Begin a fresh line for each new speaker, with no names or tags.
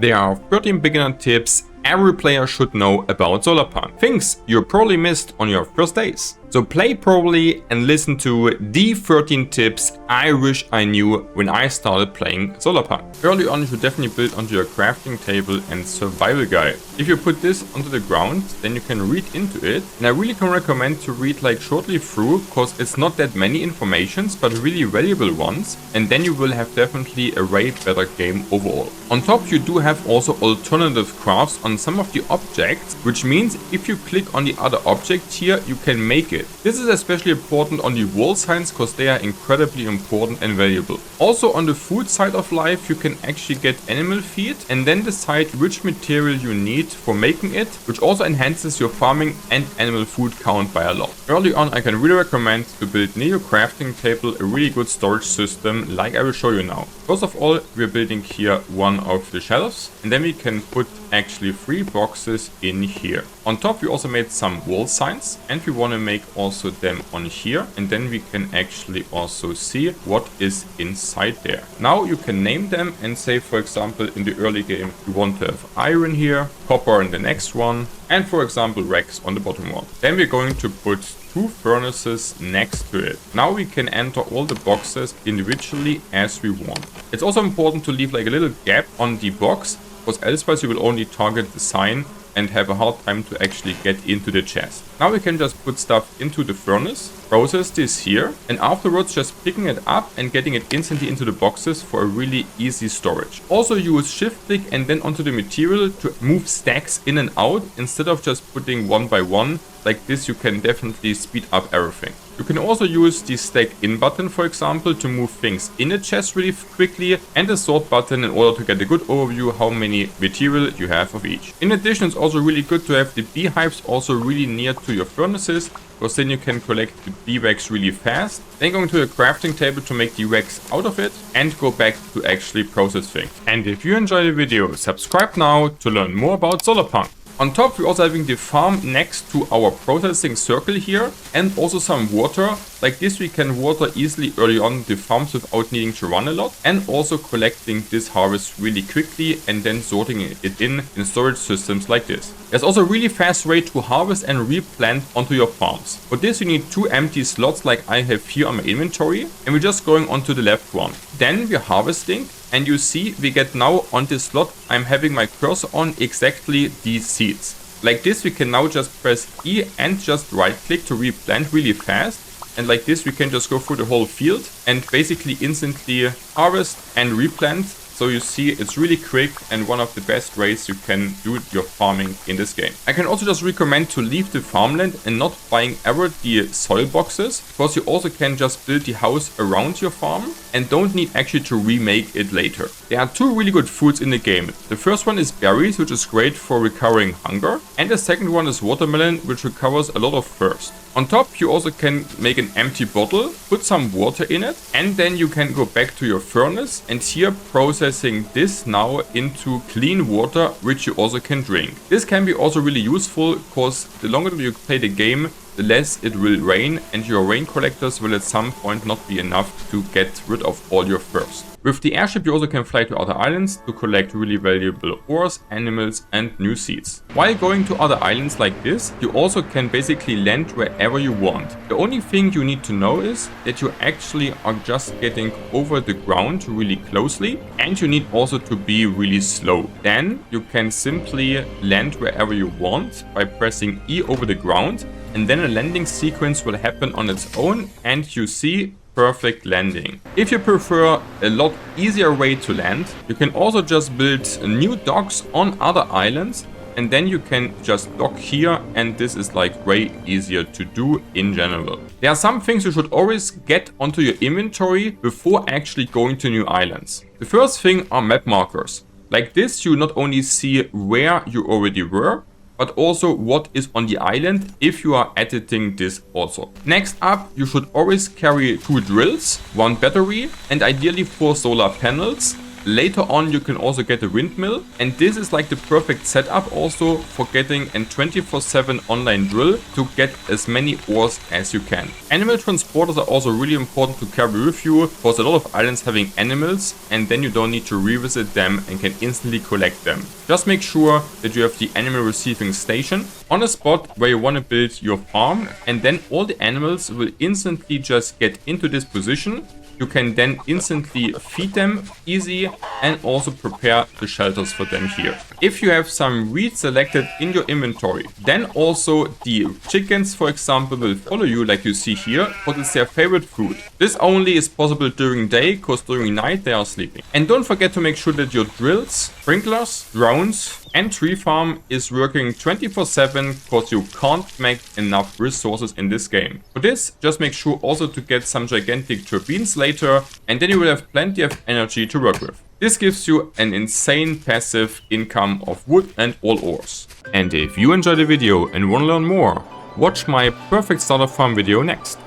There are 13 beginner tips every player should know about Solarpunk. Things you probably missed on your first days. So play probably and listen to the 13 tips I wish I knew when I started playing Solarpunk. Early on you should definitely build onto your crafting table and survival guide. If you put this onto the ground, then you can read into it. And I really can recommend to read like shortly through, because it's not that many informations, but really valuable ones. And then you will have definitely a way better game overall. On top you do have also alternative crafts on some of the objects, which means if you click on the other object here, you can make it. This is especially important on the wall signs because they are incredibly important and valuable. Also on the food side of life, you can actually get animal feed and then decide which material you need for making it, which also enhances your farming and animal food count by a lot. Early on, I can really recommend to build near your crafting table a really good storage system like I will show you now. First of all, we're building here one of the shelves, and then we can put actually 3 boxes in here. On top we also made some wall signs, and we want to make also them on here, and then we can actually also see what is inside there. Now you can name them and say, for example, in the early game you want to have iron here, copper in the next one, and for example Rex on the bottom one. Then we're going to put 2 furnaces next to it. Now we can enter all the boxes individually as we want. It's also important to leave like a little gap on the box, because otherwise you will only target the sign and have a hard time to actually get into the chest. Now we can just put stuff into the furnace, process this here, and afterwards just picking it up and getting it instantly into the boxes for a really easy storage. Also use shift click and then onto the material to move stacks in and out instead of just putting one by one. Like this you can definitely speed up everything. You can also use the stack in button, for example, to move things in a chest really quickly, and the sort button in order to get a good overview how many material you have of each. In addition, it's also really good to have the beehives also really near to your furnaces, because then you can collect the bee wax really fast. Then going to the crafting table to make the wax out of it and go back to actually process things. And if you enjoyed the video, subscribe now to learn more about Solarpunk. On top, we're also having the farm next to our processing circle here, and also some water. Like this we can water easily early on the farms without needing to run a lot, and also collecting this harvest really quickly and then sorting it in storage systems like this. There's also a really fast way to harvest and replant onto your farms. For this you need 2 empty slots like I have here on my inventory, and we're just going onto the left one. Then we're harvesting, and you see we get now on this slot I'm having my cursor on exactly these seeds. Like this we can now just press E and just right click to replant really fast. And like this we can just go through the whole field and basically instantly harvest and replant. So you see it's really quick and one of the best ways you can do your farming in this game. I can also just recommend to leave the farmland and not buying ever the soil boxes, because you also can just build the house around your farm and don't need actually to remake it later. There are 2 really good foods in the game. The first one is berries, which is great for recovering hunger, and the second one is watermelon, which recovers a lot of thirst. On top you also can make an empty bottle, put some water in it, and then you can go back to your furnace and here processing this now into clean water, which you also can drink. This can be also really useful, because the longer you play the game, the less it will rain, and your rain collectors will at some point not be enough to get rid of all your thirst. With the airship you also can fly to other islands to collect really valuable ores, animals and new seeds. While going to other islands like this, you also can basically land wherever you want. The only thing you need to know is that you actually are just getting over the ground really closely, and you need also to be really slow. Then you can simply land wherever you want by pressing E over the ground, and then a landing sequence will happen on its own, and you see perfect landing. If you prefer a lot easier way to land, you can also just build new docks on other islands, and then you can just dock here, and this is like way easier to do in general. There are some things you should always get onto your inventory before actually going to new islands. The first thing are map markers. Like this you not only see where you already were, but also what is on the island if you are editing this also. Next up, you should always carry 2 drills, 1 battery, and ideally 4 solar panels. Later on you can also get a windmill, and this is like the perfect setup also for getting a 24/7 online drill to get as many ores as you can. Animal transporters are also really important to carry with you, because a lot of islands having animals, and then you don't need to revisit them and can instantly collect them. Just make sure that you have the animal receiving station on a spot where you want to build your farm, and then all the animals will instantly just get into this position. You can then instantly feed them easy and also prepare the shelters for them here. If you have some wheat selected in your inventory, then also the chickens, for example, will follow you like you see here, because it's their favorite food. This only is possible during day, because during night they are sleeping. And don't forget to make sure that your drills, sprinklers, drones and tree farm is working 24/7, because you can't make enough resources in this game. For this, just make sure also to get some gigantic turbines later, and then you will have plenty of energy to work with. This gives you an insane passive income of wood and all ores. And if you enjoyed the video and want to learn more, watch my perfect starter farm video next.